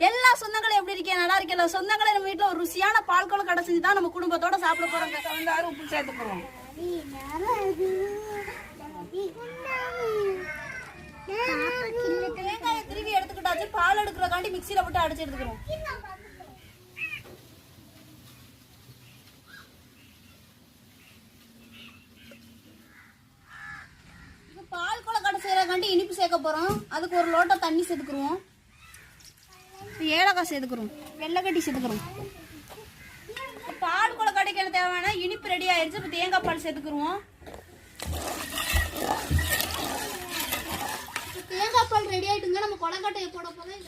எல்லா சொந்தங்களும் எப்படி இருக்கேன்? நல்லா இருக்கல சொந்தங்களே. நம்ம வீட்டுல ஒரு ருசியான பால் கொழு கடை செஞ்சு தான் நம்ம குடும்பத்தோட சாப்பிட போறோங்க. தகுந்தாறு உப்பு சேர்த்துக்கிறோம். தேங்காயை திருவி எடுத்துக்கிட்டாச்சு. பால் எடுக்கிறக்காண்டி மிக்சியில போட்டு அடிச்சு எடுத்துக்கிறோம். பால் கொழு கடை செய்யறக்காண்டி இனிப்பு சேர்க்க போறோம். அதுக்கு ஒரு லோட்டா தண்ணி சேர்த்துக்குருவோம். ஏலக்காய் சேர்த்துக்கிறோம். வெள்ளைக்கட்டி சேர்த்துக்கிறோம். பால் கொழு கடைக்கு என்ன தேவையான இனிப்பு ரெடி ஆயிடுச்சு. இப்போ தேங்காய் பால் சேர்த்துக்குருவோம். தேங்காய் பால் ரெடி ஆயிட்டுங்க. நம்ம கொழக்கட்டையை போட போறோம்.